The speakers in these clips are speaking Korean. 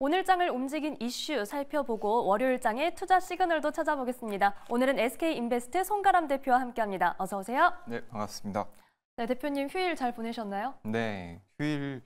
오늘장을 움직인 이슈 살펴보고 월요일장의 투자 시그널도 찾아보겠습니다. 오늘은 SK인베스트 송가람 대표와 함께합니다. 어서 오세요. 네, 반갑습니다. 네, 대표님 휴일 잘 보내셨나요? 네, 휴일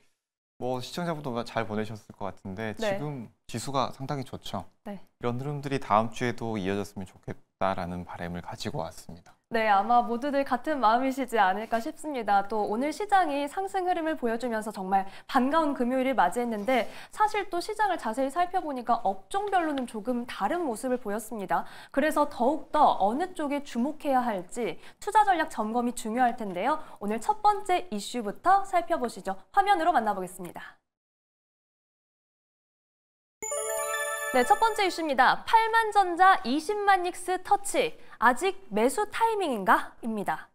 시청자분들 잘 보내셨을 것 같은데 네. 지금 지수가 상당히 좋죠. 네. 이런 흐름들이 다음 주에도 이어졌으면 좋겠다라는 바람을 가지고 왔습니다. 네, 아마 모두들 같은 마음이시지 않을까 싶습니다. 또 오늘 시장이 상승 흐름을 보여주면서 정말 반가운 금요일을 맞이했는데 사실 또 시장을 자세히 살펴보니까 업종별로는 조금 다른 모습을 보였습니다. 그래서 더욱더 어느 쪽에 주목해야 할지 투자 전략 점검이 중요할 텐데요. 오늘 첫 번째 이슈부터 살펴보시죠. 화면으로 만나보겠습니다. 네, 첫 번째 이슈입니다. 8만 전자 20만 닉스 터치. 아직 매수 타이밍인가? 입니다.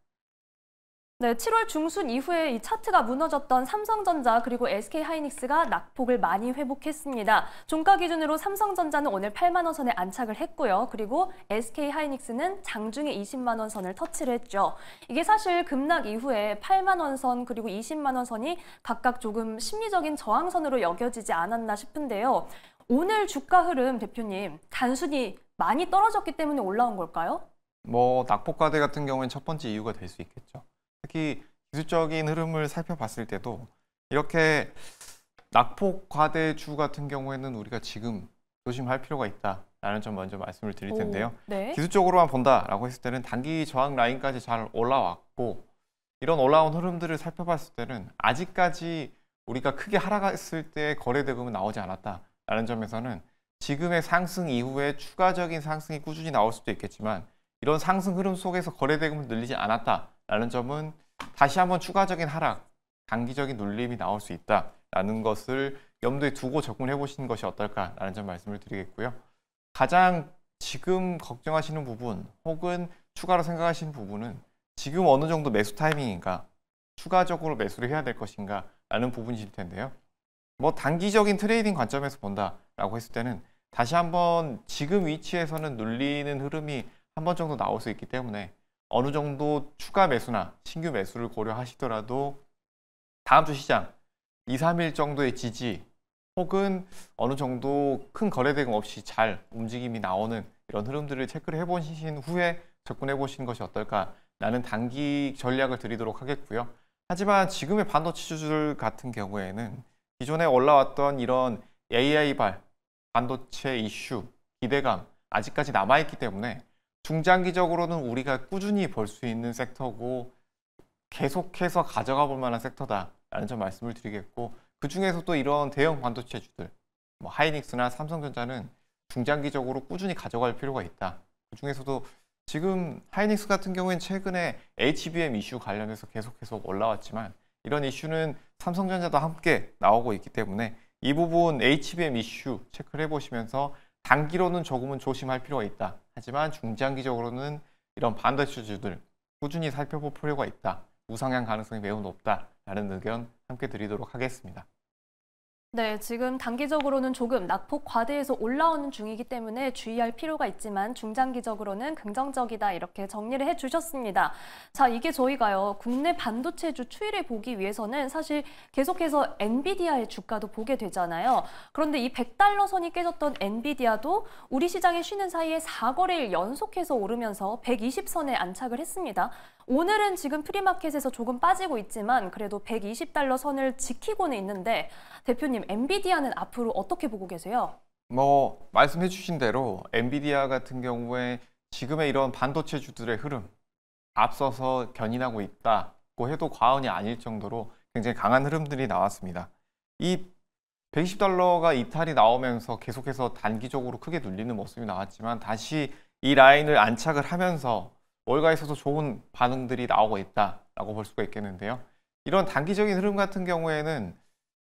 네, 7월 중순 이후에 이 차트가 무너졌던 삼성전자 그리고 SK하이닉스가 낙폭을 많이 회복했습니다. 종가 기준으로 삼성전자는 오늘 8만 원 선에 안착을 했고요. 그리고 SK하이닉스는 장중에 20만 원 선을 터치를 했죠. 이게 사실 급락 이후에 8만 원 선 그리고 20만 원 선이 각각 조금 심리적인 저항선으로 여겨지지 않았나 싶은데요. 오늘 주가 흐름 대표님, 단순히 많이 떨어졌기 때문에 올라온 걸까요? 낙폭 과대 같은 경우는 첫 번째 이유가 될 수 있겠죠. 특히 기술적인 흐름을 살펴봤을 때도 이렇게 낙폭 과대주 같은 경우에는 우리가 지금 조심할 필요가 있다라는 점 먼저 말씀을 드릴 텐데요. 네. 기술적으로만 본다라고 했을 때는 단기 저항 라인까지 잘 올라왔고 이런 올라온 흐름들을 살펴봤을 때는 아직까지 우리가 크게 하락했을 때 거래 대금은 나오지 않았다라는 점에서는 지금의 상승 이후에 추가적인 상승이 꾸준히 나올 수도 있겠지만 이런 상승 흐름 속에서 거래 대금을 늘리지 않았다라는 점은 다시 한번 추가적인 하락, 단기적인 눌림이 나올 수 있다라는 것을 염두에 두고 접근해 보시는 것이 어떨까라는 점 말씀을 드리겠고요. 가장 지금 걱정하시는 부분 혹은 추가로 생각하시는 부분은 지금 어느 정도 매수 타이밍인가, 추가적으로 매수를 해야 될 것인가 라는 부분이실 텐데요. 단기적인 트레이딩 관점에서 본다라고 했을 때는 다시 한번 지금 위치에서는 눌리는 흐름이 한 번 정도 나올 수 있기 때문에 어느 정도 추가 매수나 신규 매수를 고려하시더라도 다음 주 시장 2, 3일 정도의 지지 혹은 어느 정도 큰 거래 대금 없이 잘 움직임이 나오는 이런 흐름들을 체크를 해보신 후에 접근해 보시는 것이 어떨까라는 단기 전략을 드리도록 하겠고요. 하지만 지금의 반도체주들 같은 경우에는 기존에 올라왔던 이런 AI발, 반도체 이슈, 기대감 아직까지 남아있기 때문에 중장기적으로는 우리가 꾸준히 볼 수 있는 섹터고 계속해서 가져가 볼 만한 섹터다라는 점 말씀을 드리겠고 그 중에서도 이런 대형 반도체주들 하이닉스나 삼성전자는 중장기적으로 꾸준히 가져갈 필요가 있다. 그 중에서도 지금 하이닉스 같은 경우에는 최근에 HBM 이슈 관련해서 계속해서 올라왔지만 이런 이슈는 삼성전자도 함께 나오고 있기 때문에 이 부분 HBM 이슈 체크를 해보시면서 단기로는 조금은 조심할 필요가 있다. 하지만 중장기적으로는 이런 반도체주들 꾸준히 살펴볼 필요가 있다. 우상향 가능성이 매우 높다라는 의견 함께 드리도록 하겠습니다. 네, 지금 단기적으로는 조금 낙폭 과대에서 올라오는 중이기 때문에 주의할 필요가 있지만 중장기적으로는 긍정적이다 이렇게 정리를 해주셨습니다. 자, 이게 저희가요 국내 반도체주 추이를 보기 위해서는 사실 계속해서 엔비디아의 주가도 보게 되잖아요. 그런데 이 100달러 선이 깨졌던 엔비디아도 우리 시장에 쉬는 사이에 4거래일 연속해서 오르면서 120선에 안착을 했습니다. 오늘은 지금 프리마켓에서 조금 빠지고 있지만 그래도 120달러 선을 지키고는 있는데 대표님, 엔비디아는 앞으로 어떻게 보고 계세요? 말씀해 주신 대로 엔비디아 같은 경우에 지금의 이런 반도체주들의 흐름 앞서서 견인하고 있다고 해도 과언이 아닐 정도로 굉장히 강한 흐름들이 나왔습니다. 이 120달러가 이탈이 나오면서 계속해서 단기적으로 크게 눌리는 모습이 나왔지만 다시 이 라인을 안착을 하면서 월가에서도 좋은 반응들이 나오고 있다라고 볼 수가 있겠는데요. 이런 단기적인 흐름 같은 경우에는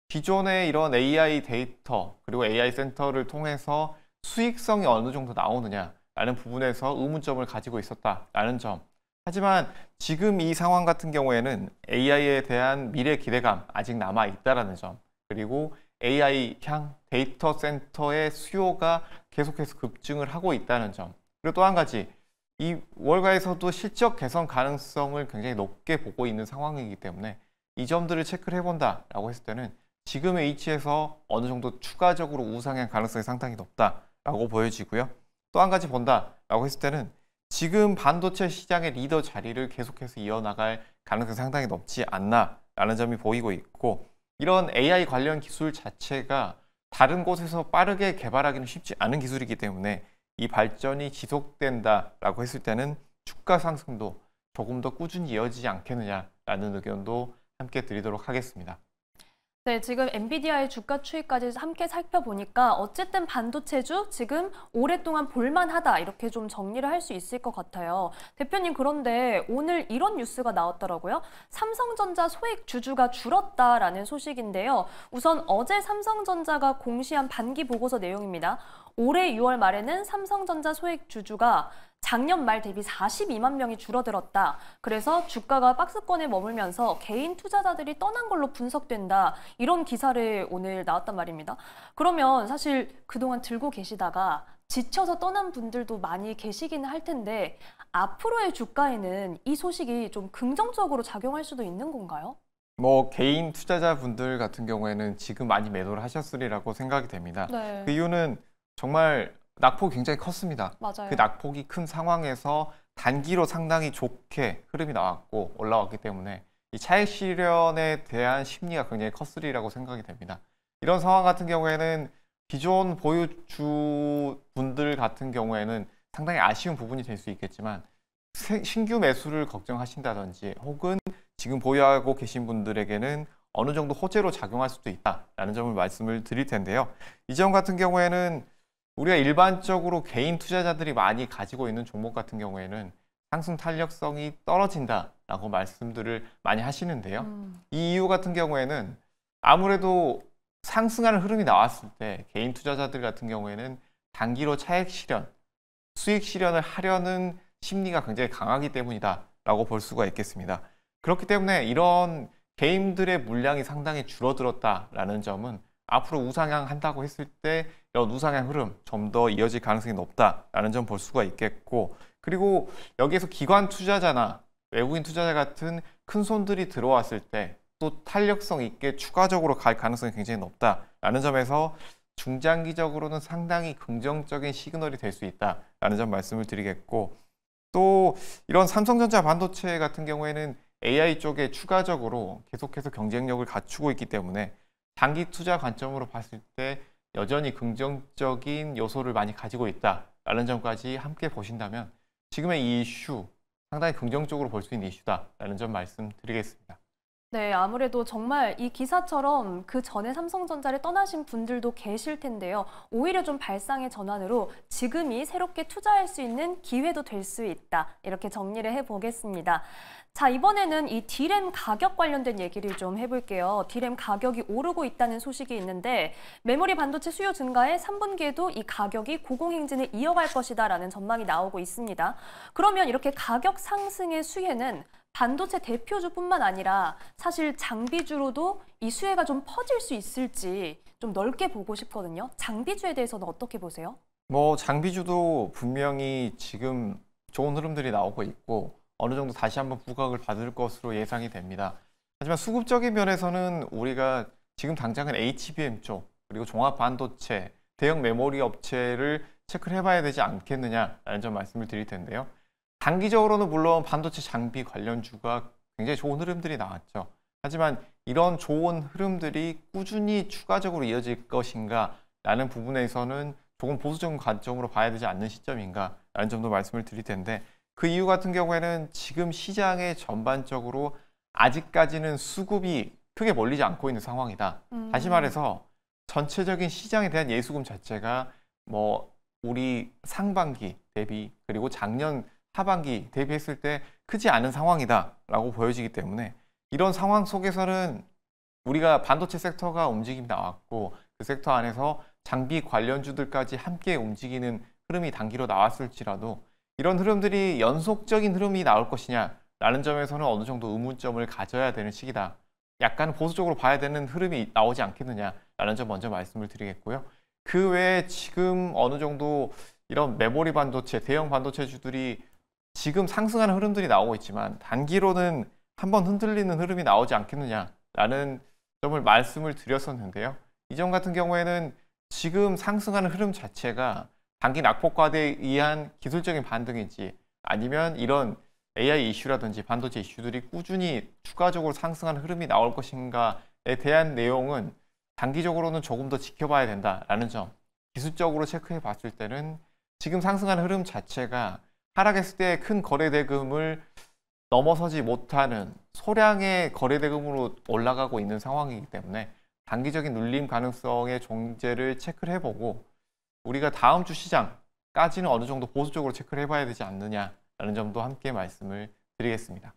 기존의 이런 AI 데이터 그리고 AI 센터를 통해서 수익성이 어느 정도 나오느냐라는 부분에서 의문점을 가지고 있었다라는 점. 하지만 지금 이 상황 같은 경우에는 AI에 대한 미래 기대감 아직 남아 있다라는 점. 그리고 AI 향 데이터 센터의 수요가 계속해서 급증을 하고 있다는 점. 그리고 또 한 가지, 이 월가에서도 실적 개선 가능성을 굉장히 높게 보고 있는 상황이기 때문에 이 점들을 체크를 해본다라고 했을 때는 지금의 위치에서 어느 정도 추가적으로 우상향 가능성이 상당히 높다라고 보여지고요. 또 한 가지 본다라고 했을 때는 지금 반도체 시장의 리더 자리를 계속해서 이어나갈 가능성이 상당히 높지 않나라는 점이 보이고 있고, 이런 AI 관련 기술 자체가 다른 곳에서 빠르게 개발하기는 쉽지 않은 기술이기 때문에 이 발전이 지속된다라고 했을 때는 주가 상승도 조금 더 꾸준히 이어지지 않겠느냐라는 의견도 함께 드리도록 하겠습니다. 네, 지금 엔비디아의 주가 추이까지 함께 살펴보니까 어쨌든 반도체주 지금 오랫동안 볼만하다 이렇게 좀 정리를 할 수 있을 것 같아요. 대표님, 그런데 오늘 이런 뉴스가 나왔더라고요. 삼성전자 소액 주주가 줄었다라는 소식인데요. 우선 어제 삼성전자가 공시한 반기 보고서 내용입니다. 올해 6월 말에는 삼성전자 소액 주주가 작년 말 대비 42만 명이 줄어들었다. 그래서 주가가 박스권에 머물면서 개인 투자자들이 떠난 걸로 분석된다. 이런 기사를 오늘 나왔단 말입니다. 그러면 사실 그동안 들고 계시다가 지쳐서 떠난 분들도 많이 계시기는 할 텐데 앞으로의 주가에는 이 소식이 좀 긍정적으로 작용할 수도 있는 건가요? 개인 투자자분들 같은 경우에는 지금 많이 매도를 하셨으리라고 생각이 됩니다. 네. 그 이유는 정말 낙폭이 굉장히 컸습니다. 맞아요. 그 낙폭이 큰 상황에서 단기로 상당히 좋게 흐름이 나왔고 올라왔기 때문에 이 차익 실현에 대한 심리가 굉장히 컸으리라고 생각이 됩니다. 이런 상황 같은 경우에는 기존 보유주 분들 같은 경우에는 상당히 아쉬운 부분이 될 수 있겠지만 신규 매수를 걱정하신다든지 혹은 지금 보유하고 계신 분들에게는 어느 정도 호재로 작용할 수도 있다라는 점을 말씀을 드릴 텐데요. 이 점 같은 경우에는 우리가 일반적으로 개인 투자자들이 많이 가지고 있는 종목 같은 경우에는 상승 탄력성이 떨어진다라고 말씀들을 많이 하시는데요. 이 이유 같은 경우에는 아무래도 상승하는 흐름이 나왔을 때 개인 투자자들 같은 경우에는 단기로 차익 실현, 수익 실현을 하려는 심리가 굉장히 강하기 때문이다라고 볼 수가 있겠습니다. 그렇기 때문에 이런 개인들의 물량이 상당히 줄어들었다라는 점은 앞으로 우상향 한다고 했을 때 이런 우상향 흐름 좀 더 이어질 가능성이 높다라는 점 볼 수가 있겠고, 그리고 여기에서 기관 투자자나 외국인 투자자 같은 큰 손들이 들어왔을 때 또 탄력성 있게 추가적으로 갈 가능성이 굉장히 높다라는 점에서 중장기적으로는 상당히 긍정적인 시그널이 될 수 있다라는 점 말씀을 드리겠고, 또 이런 삼성전자 반도체 같은 경우에는 AI 쪽에 추가적으로 계속해서 경쟁력을 갖추고 있기 때문에 장기 투자 관점으로 봤을 때 여전히 긍정적인 요소를 많이 가지고 있다라는 점까지 함께 보신다면 지금의 이 이슈 상당히 긍정적으로 볼 수 있는 이슈다라는 점 말씀드리겠습니다. 네, 아무래도 정말 이 기사처럼 그 전에 삼성전자를 떠나신 분들도 계실 텐데요. 오히려 좀 발상의 전환으로 지금이 새롭게 투자할 수 있는 기회도 될 수 있다. 이렇게 정리를 해보겠습니다. 자, 이번에는 이 D램 가격 관련된 얘기를 좀 해볼게요. D램 가격이 오르고 있다는 소식이 있는데 메모리 반도체 수요 증가에 3분기에도 이 가격이 고공행진을 이어갈 것이다라는 전망이 나오고 있습니다. 그러면 이렇게 가격 상승의 수혜는 반도체 대표주뿐만 아니라 사실 장비주로도 이 수혜가 좀 퍼질 수 있을지 좀 넓게 보고 싶거든요. 장비주에 대해서는 어떻게 보세요? 장비주도 분명히 지금 좋은 흐름들이 나오고 있고 어느 정도 다시 한번 부각을 받을 것으로 예상이 됩니다. 하지만 수급적인 면에서는 우리가 지금 당장은 HBM 쪽 그리고 종합 반도체, 대형 메모리 업체를 체크를 해봐야 되지 않겠느냐라는 점 말씀을 드릴 텐데요. 단기적으로는 물론 반도체 장비 관련주가 굉장히 좋은 흐름들이 나왔죠. 하지만 이런 좋은 흐름들이 꾸준히 추가적으로 이어질 것인가 라는 부분에서는 조금 보수적인 관점으로 봐야 되지 않는 시점인가 라는 점도 말씀을 드릴 텐데, 그 이유 같은 경우에는 지금 시장에 전반적으로 아직까지는 수급이 크게 몰리지 않고 있는 상황이다. 다시 말해서 전체적인 시장에 대한 예수금 자체가 우리 상반기 대비 그리고 작년 하반기 대비했을 때 크지 않은 상황이다라고 보여지기 때문에 이런 상황 속에서는 우리가 반도체 섹터가 움직임이 나왔고 그 섹터 안에서 장비 관련주들까지 함께 움직이는 흐름이 단기로 나왔을지라도 이런 흐름들이 연속적인 흐름이 나올 것이냐라는 점에서는 어느 정도 의문점을 가져야 되는 시기다. 약간 보수적으로 봐야 되는 흐름이 나오지 않겠느냐라는 점 먼저 말씀을 드리겠고요. 그 외에 지금 어느 정도 이런 메모리 반도체, 대형 반도체주들이 지금 상승하는 흐름들이 나오고 있지만 단기로는 한번 흔들리는 흐름이 나오지 않겠느냐라는 점을 말씀을 드렸었는데요. 이 점 같은 경우에는 지금 상승하는 흐름 자체가 단기 낙폭과대에 의한 기술적인 반등인지 아니면 이런 AI 이슈라든지 반도체 이슈들이 꾸준히 추가적으로 상승하는 흐름이 나올 것인가에 대한 내용은 단기적으로는 조금 더 지켜봐야 된다라는 점. 기술적으로 체크해 봤을 때는 지금 상승하는 흐름 자체가 하락했을 때 큰 거래대금을 넘어서지 못하는 소량의 거래대금으로 올라가고 있는 상황이기 때문에 단기적인 눌림 가능성의 존재를 체크를 해보고 우리가 다음 주 시장까지는 어느 정도 보수적으로 체크를 해봐야 되지 않느냐라는 점도 함께 말씀을 드리겠습니다.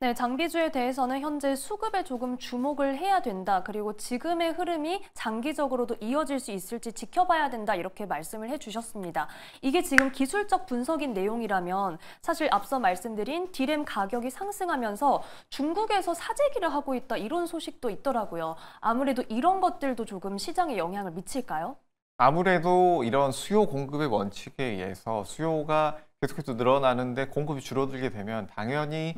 네, 장비주에 대해서는 현재 수급에 조금 주목을 해야 된다. 그리고 지금의 흐름이 장기적으로도 이어질 수 있을지 지켜봐야 된다. 이렇게 말씀을 해주셨습니다. 이게 지금 기술적 분석인 내용이라면 사실 앞서 말씀드린 디램 가격이 상승하면서 중국에서 사재기를 하고 있다. 이런 소식도 있더라고요. 아무래도 이런 것들도 조금 시장에 영향을 미칠까요? 아무래도 이런 수요 공급의 원칙에 의해서 수요가 계속해서 늘어나는데 공급이 줄어들게 되면 당연히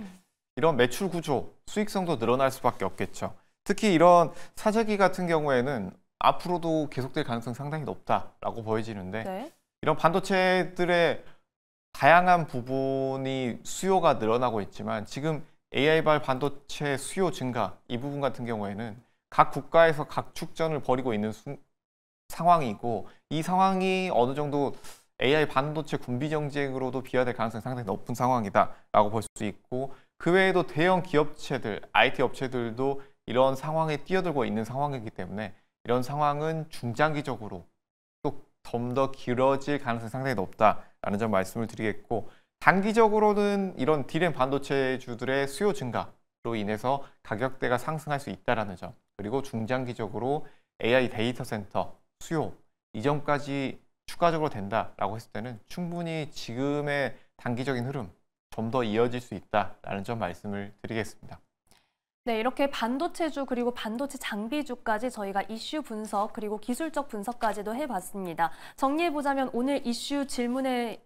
이런 매출 구조, 수익성도 늘어날 수밖에 없겠죠. 특히 이런 사재기 같은 경우에는 앞으로도 계속될 가능성이 상당히 높다라고 보여지는데 네. 이런 반도체들의 다양한 부분이 수요가 늘어나고 있지만 지금 AI발 반도체 수요 증가 이 부분 같은 경우에는 각 국가에서 각 축전을 벌이고 있는 상황이고 이 상황이 어느 정도 AI 반도체 군비 정쟁으로도 비화될 가능성이 상당히 높은 상황이다라고 볼 수 있고 그 외에도 대형 기업체들, IT 업체들도 이런 상황에 뛰어들고 있는 상황이기 때문에 이런 상황은 중장기적으로 또 좀 더 길어질 가능성이 상당히 높다라는 점 말씀을 드리겠고 단기적으로는 이런 디램 반도체주들의 수요 증가로 인해서 가격대가 상승할 수 있다는 점 그리고 중장기적으로 AI 데이터 센터 수요 이 점까지 추가적으로 된다라고 했을 때는 충분히 지금의 단기적인 흐름 좀 더 이어질 수 있다라는 점 말씀을 드리겠습니다. 네, 이렇게 반도체주 그리고 반도체 장비주까지 저희가 이슈 분석 그리고 기술적 분석까지도 해봤습니다. 정리해보자면 오늘 이슈 질문에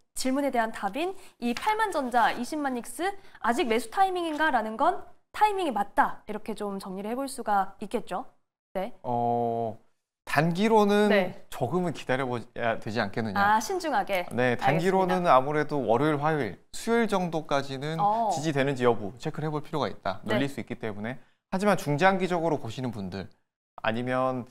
대한 답인 이 8만전자 20만 닉스 아직 매수 타이밍인가? 라는 건 타이밍이 맞다. 이렇게 좀 정리를 해볼 수가 있겠죠? 네. 단기로는 네. 조금은 기다려봐야 되지 않겠느냐. 아, 신중하게. 네, 단기로는 알겠습니다. 아무래도 월요일, 화요일, 수요일 정도까지는 지지되는지 여부 체크를 해볼 필요가 있다. 눌릴 수 있기 때문에. 하지만 중장기적으로 보시는 분들 아니면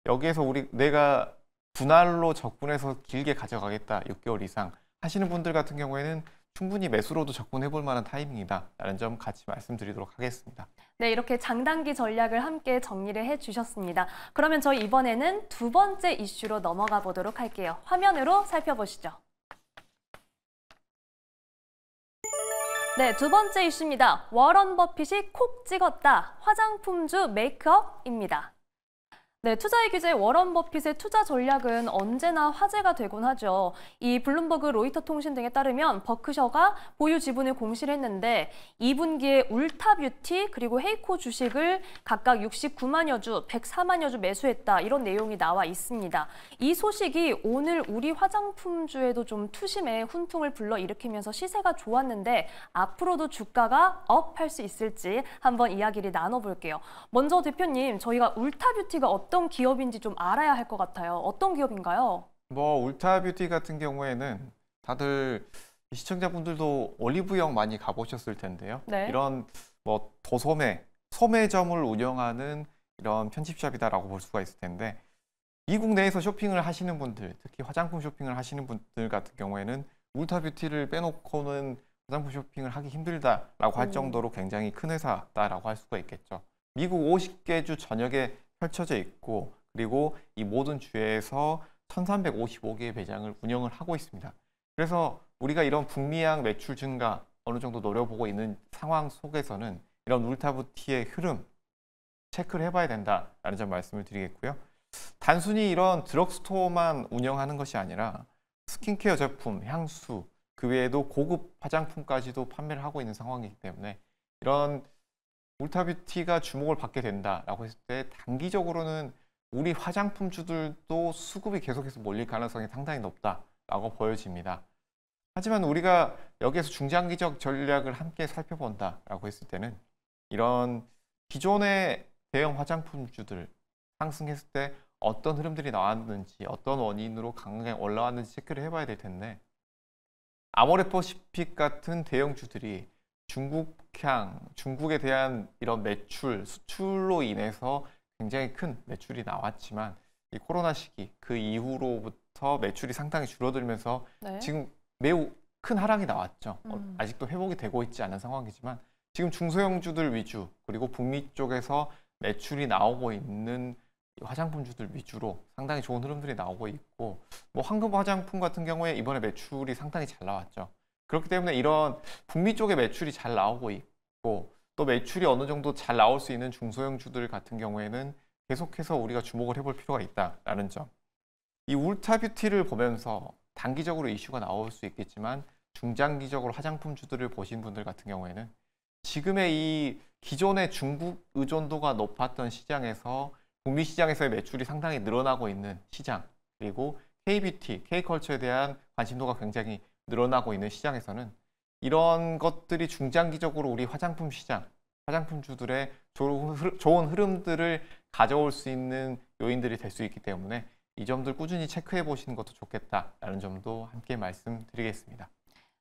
여기에서 내가 분할로 접근해서 길게 가져가겠다. 6개월 이상 하시는 분들 같은 경우에는 충분히 매수로도 접근해 볼 만한 타이밍이다. 라는 점 같이 말씀드리도록 하겠습니다. 네, 이렇게 장단기 전략을 함께 정리를 해주셨습니다. 그러면 저희 이번에는 두 번째 이슈로 넘어가 보도록 할게요. 화면으로 살펴보시죠. 네, 두 번째 이슈입니다. 워런 버핏이 콕 찍었다. 화장품주 메이크업입니다. 네, 투자의 귀재 워런 버핏의 투자 전략은 언제나 화제가 되곤 하죠. 이 블룸버그 로이터 통신 등에 따르면 버크셔가 보유 지분을 공시를 했는데 2분기에 울타뷰티 그리고 헤이코 주식을 각각 69만여 주, 104만여 주 매수했다. 이런 내용이 나와 있습니다. 이 소식이 오늘 우리 화장품주에도 좀 투심에 훈풍을 불러일으키면서 시세가 좋았는데 앞으로도 주가가 업 할 수 있을지 한번 이야기를 나눠볼게요. 먼저 대표님, 저희가 울타뷰티가 어떤 기업인지 좀 알아야 할 것 같아요. 어떤 기업인가요? 울타뷰티 같은 경우에는 다들 시청자분들도 올리브영 많이 가보셨을 텐데요. 네. 이런 소매점을 운영하는 이런 편집샵이다라고 볼 수가 있을 텐데 미국 내에서 쇼핑을 하시는 분들, 특히 화장품 쇼핑을 하시는 분들 같은 경우에는 울타뷰티를 빼놓고는 화장품 쇼핑을 하기 힘들다라고 할 정도로 굉장히 큰 회사다라고 할 수가 있겠죠. 미국 50개 주 전역에 펼쳐져 있고 그리고 이 모든 주에서 1355개의 매장을 운영을 하고 있습니다. 그래서 우리가 이런 북미양 매출 증가 어느 정도 노려보고 있는 상황 속에서는 이런 울타뷰티의 흐름 체크를 해봐야 된다라는 점 말씀을 드리겠고요. 단순히 이런 드럭스토어만 운영하는 것이 아니라 스킨케어 제품, 향수, 그 외에도 고급 화장품까지도 판매를 하고 있는 상황이기 때문에 이런 울타뷰티가 주목을 받게 된다라고 했을 때 단기적으로는 우리 화장품주들도 수급이 계속해서 몰릴 가능성이 상당히 높다라고 보여집니다. 하지만 우리가 여기에서 중장기적 전략을 함께 살펴본다라고 했을 때는 이런 기존의 대형 화장품주들 상승했을 때 어떤 흐름들이 나왔는지, 어떤 원인으로 강하게 올라왔는지 체크를 해봐야 될 텐데, 아모레퍼시픽 같은 대형주들이 중국에 대한 이런 매출, 수출로 인해서 굉장히 큰 매출이 나왔지만, 이 코로나 시기 그 이후로부터 매출이 상당히 줄어들면서 네. 지금 매우 큰 하락이 나왔죠. 아직도 회복이 되고 있지 않은 상황이지만 지금 중소형주들 위주, 그리고 북미 쪽에서 매출이 나오고 있는 화장품주들 위주로 상당히 좋은 흐름들이 나오고 있고, 뭐 황금 화장품 같은 경우에 이번에 매출이 상당히 잘 나왔죠. 그렇기 때문에 이런 북미 쪽에 매출이 잘 나오고 있고, 또 매출이 어느 정도 잘 나올 수 있는 중소형주들 같은 경우에는 계속해서 우리가 주목을 해볼 필요가 있다라는 점. 이 울타뷰티를 보면서 단기적으로 이슈가 나올 수 있겠지만 중장기적으로 화장품주들을 보신 분들 같은 경우에는 지금의 이 기존의 중국 의존도가 높았던 시장에서 북미 시장에서의 매출이 상당히 늘어나고 있는 시장, 그리고 K뷰티, K컬처에 대한 관심도가 굉장히 늘어나고 있는 시장에서는 이런 것들이 중장기적으로 우리 화장품 시장, 화장품주들의 좋은 흐름들을 가져올 수 있는 요인들이 될 수 있기 때문에 이 점들 꾸준히 체크해 보시는 것도 좋겠다라는 점도 함께 말씀드리겠습니다.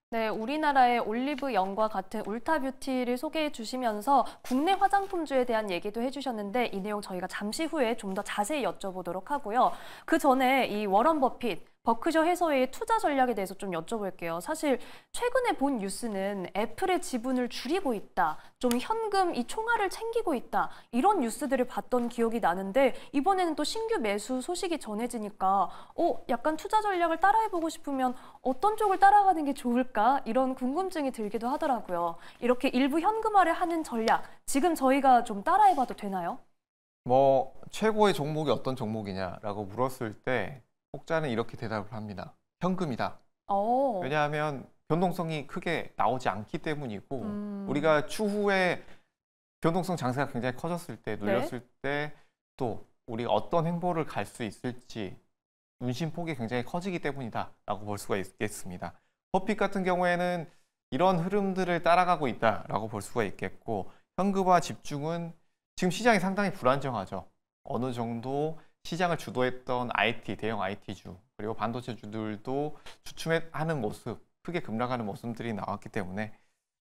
네, 우리나라의 올리브영과 같은 울타뷰티를 소개해 주시면서 국내 화장품주에 대한 얘기도 해주셨는데 이 내용 저희가 잠시 후에 좀 더 자세히 여쭤보도록 하고요. 그 전에 이 워런 버핏, 버크셔 해서웨이의 투자 전략에 대해서 좀 여쭤볼게요. 사실 최근에 본 뉴스는 애플의 지분을 줄이고 있다, 좀 현금 이 총알을 챙기고 있다, 이런 뉴스들을 봤던 기억이 나는데 이번에는 또 신규 매수 소식이 전해지니까 약간 투자 전략을 따라해보고 싶으면 어떤 쪽을 따라가는 게 좋을까? 이런 궁금증이 들기도 하더라고요. 이렇게 일부 현금화를 하는 전략, 지금 저희가 좀 따라해봐도 되나요? 뭐 최고의 종목이 어떤 종목이냐라고 물었을 때 혹자는 이렇게 대답을 합니다. 현금이다. 왜냐하면 변동성이 크게 나오지 않기 때문이고, 우리가 추후에 변동성 장세가 굉장히 커졌을 때, 눌렸을 때 또 우리가 어떤 행보를 갈 수 있을지 운신폭이 굉장히 커지기 때문이다라고 볼 수가 있겠습니다. 버핏 같은 경우에는 이런 흐름들을 따라가고 있다라고 볼 수가 있겠고, 현금화 집중은 지금 시장이 상당히 불안정하죠. 어느 정도 시장을 주도했던 IT, 대형 IT주, 그리고 반도체주들도 주춤하는 모습, 크게 급락하는 모습들이 나왔기 때문에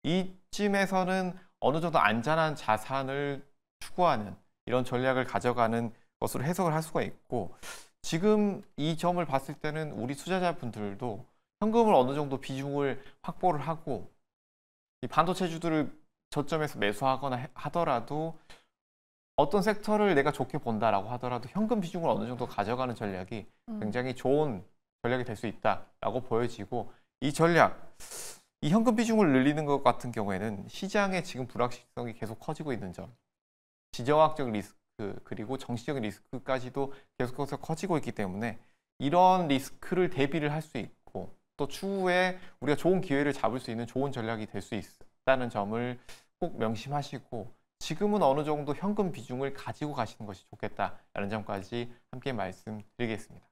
이쯤에서는 어느 정도 안전한 자산을 추구하는 이런 전략을 가져가는 것으로 해석을 할 수가 있고, 지금 이 점을 봤을 때는 우리 투자자분들도 현금을 어느 정도 비중을 확보를 하고 이 반도체주들을 저점에서 매수하거나 하더라도 어떤 섹터를 내가 좋게 본다라고 하더라도 현금 비중을 어느 정도 가져가는 전략이 굉장히 좋은 전략이 될 수 있다라고 보여지고, 이 전략, 이 현금 비중을 늘리는 것 같은 경우에는 시장의 지금 불확실성이 계속 커지고 있는 점, 지정학적 리스크 그리고 정치적인 리스크까지도 계속해서 커지고 있기 때문에 이런 리스크를 대비를 할 수 있고, 또 추후에 우리가 좋은 기회를 잡을 수 있는 좋은 전략이 될 수 있다는 점을 꼭 명심하시고, 지금은 어느 정도 현금 비중을 가지고 가시는 것이 좋겠다라는 점까지 함께 말씀드리겠습니다.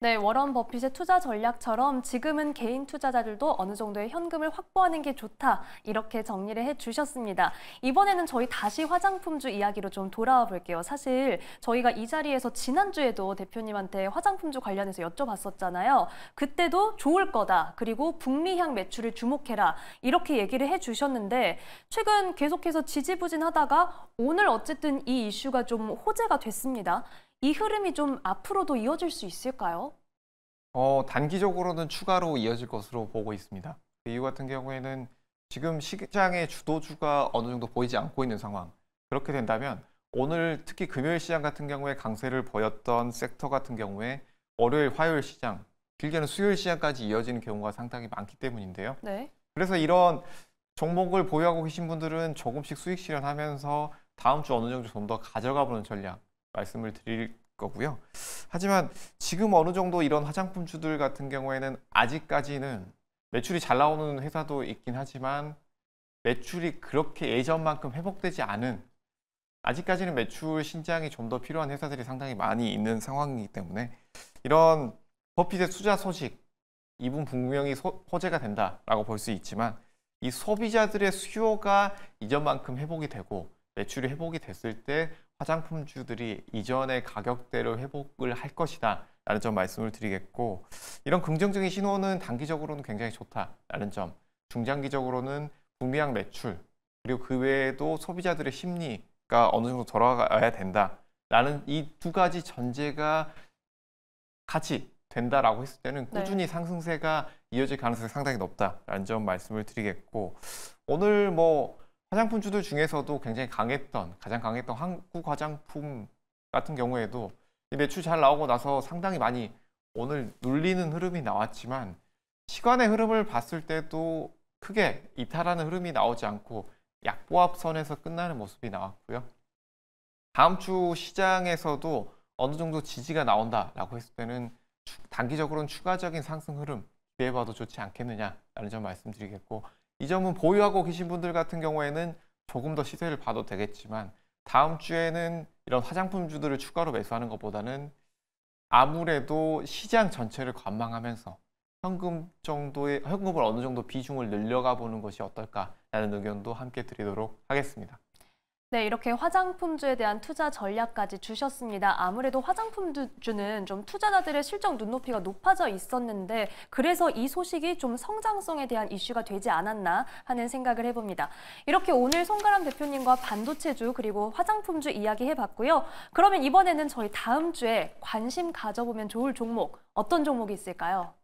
네, 워런 버핏의 투자 전략처럼 지금은 개인 투자자들도 어느 정도의 현금을 확보하는 게 좋다, 이렇게 정리를 해주셨습니다. 이번에는 저희 다시 화장품주 이야기로 좀 돌아와 볼게요. 사실 저희가 이 자리에서 지난주에도 대표님한테 화장품주 관련해서 여쭤봤었잖아요. 그때도 좋을 거다, 그리고 북미향 매출을 주목해라, 이렇게 얘기를 해주셨는데 최근 계속해서 지지부진하다가 오늘 어쨌든 이 이슈가 좀 호재가 됐습니다. 이 흐름이 좀 앞으로도 이어질 수 있을까요? 단기적으로는 추가로 이어질 것으로 보고 있습니다. 그 이유 같은 경우에는 지금 시장의 주도주가 어느 정도 보이지 않고 있는 상황. 그렇게 된다면 오늘 특히 금요일 시장 같은 경우에 강세를 보였던 섹터 같은 경우에 월요일, 화요일 시장, 길게는 수요일 시장까지 이어지는 경우가 상당히 많기 때문인데요. 네. 그래서 이런 종목을 보유하고 계신 분들은 조금씩 수익 실현하면서 다음 주 어느 정도 좀 더 가져가 보는 전략 말씀을 드릴 거고요. 하지만 지금 어느 정도 이런 화장품주들 같은 경우에는 아직까지는 매출이 잘 나오는 회사도 있긴 하지만 매출이 그렇게 예전만큼 회복되지 않은, 아직까지는 매출 신장이 좀 더 필요한 회사들이 상당히 많이 있는 상황이기 때문에 이런 버핏의 투자 소식, 이분 분명히 호재가 된다라고 볼 수 있지만 이 소비자들의 수요가 이전만큼 회복이 되고 매출이 회복이 됐을 때 화장품주들이 이전의 가격대로 회복을 할 것이다 라는 점 말씀을 드리겠고, 이런 긍정적인 신호는 단기적으로는 굉장히 좋다라는 점, 중장기적으로는 북미양 매출, 그리고 그 외에도 소비자들의 심리가 어느 정도 돌아가야 된다라는 이 두 가지 전제가 같이 된다라고 했을 때는 꾸준히 상승세가 이어질 가능성이 상당히 높다라는 점 말씀을 드리겠고, 오늘 뭐 화장품주들 중에서도 굉장히 가장 강했던 한국 화장품 같은 경우에도 이 매출 잘 나오고 나서 상당히 많이 오늘 눌리는 흐름이 나왔지만, 시간의 흐름을 봤을 때도 크게 이탈하는 흐름이 나오지 않고 약보합선에서 끝나는 모습이 나왔고요. 다음 주 시장에서도 어느 정도 지지가 나온다라고 했을 때는 단기적으로는 추가적인 상승 흐름 기대해봐도 좋지 않겠느냐라는 점 말씀드리겠고, 이 점은 보유하고 계신 분들 같은 경우에는 조금 더 시세를 봐도 되겠지만, 다음 주에는 이런 화장품주들을 추가로 매수하는 것보다는 아무래도 시장 전체를 관망하면서 현금을 어느 정도 비중을 늘려가 보는 것이 어떨까라는 의견도 함께 드리도록 하겠습니다. 네, 이렇게 화장품주에 대한 투자 전략까지 주셨습니다. 아무래도 화장품주는 좀 투자자들의 실적 눈높이가 높아져 있었는데, 그래서 이 소식이 좀 성장성에 대한 이슈가 되지 않았나 하는 생각을 해봅니다. 이렇게 오늘 송가람 대표님과 반도체주 그리고 화장품주 이야기 해봤고요. 그러면 이번에는 저희 다음 주에 관심 가져보면 좋을 종목, 어떤 종목이 있을까요?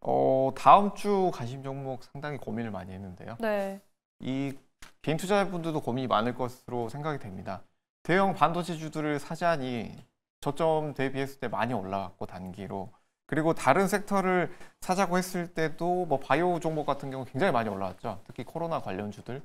다음 주 관심 종목 상당히 고민을 많이 했는데요. 네. 이 개인 투자자분들도 고민이 많을 것으로 생각이 됩니다. 대형 반도체주들을 사자니 저점 대비했을 때 많이 올라갔고 단기로, 그리고 다른 섹터를 사자고 했을 때도 뭐 바이오 종목 같은 경우 굉장히 많이 올라왔죠. 특히 코로나 관련주들,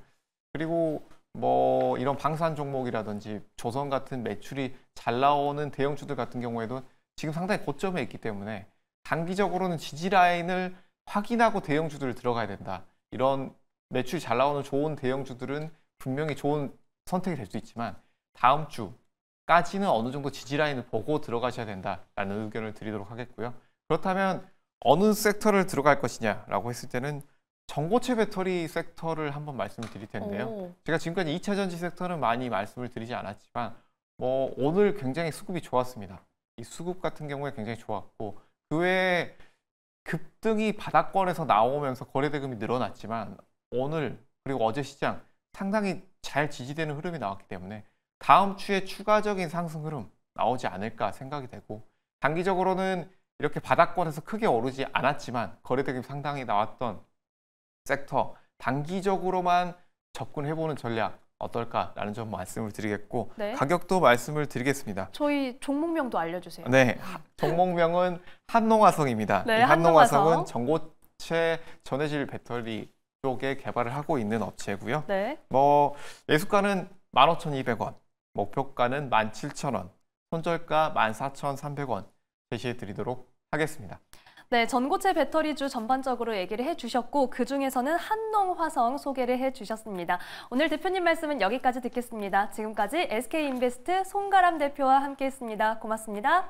그리고 뭐 이런 방산 종목이라든지 조선 같은 매출이 잘 나오는 대형주들 같은 경우에도 지금 상당히 고점에 있기 때문에 단기적으로는 지지 라인을 확인하고 대형주들을 들어가야 된다. 이런 매출이 잘 나오는 좋은 대형주들은 분명히 좋은 선택이 될 수 있지만, 다음 주까지는 어느 정도 지지 라인을 보고 들어가셔야 된다라는 의견을 드리도록 하겠고요. 그렇다면 어느 섹터를 들어갈 것이냐라고 했을 때는 전고체 배터리 섹터를 한번 말씀을 드릴 텐데요. 제가 지금까지 2차 전지 섹터는 많이 말씀을 드리지 않았지만 오늘 굉장히 수급이 좋았습니다. 이 수급 같은 경우에 굉장히 좋았고, 그 외에 급등이 바닥권에서 나오면서 거래대금이 늘어났지만 오늘 그리고 어제 시장 상당히 잘 지지되는 흐름이 나왔기 때문에 다음 주에 추가적인 상승 흐름 나오지 않을까 생각이 되고, 단기적으로는 이렇게 바닥권에서 크게 오르지 않았지만 거래대금이 상당히 나왔던 섹터, 단기적으로만 접근해보는 전략 어떨까라는 점 말씀을 드리겠고, 가격도 말씀을 드리겠습니다. 저희 종목명도 알려주세요. 네, 종목명은 한농화성입니다. 네, 이 한농화성은 전고체 전해질 배터리 쪽에 개발을 하고 있는 업체고요. 매수가는 15,200원, 목표가는 17,000원, 손절가 14,300원 제시해 드리도록 하겠습니다. 네, 전고체 배터리주 전반적으로 얘기를 해주셨고, 그중에서는 한농화성 소개를 해주셨습니다. 오늘 대표님 말씀은 여기까지 듣겠습니다. 지금까지 SK인베스트 송가람 대표와 함께했습니다. 고맙습니다.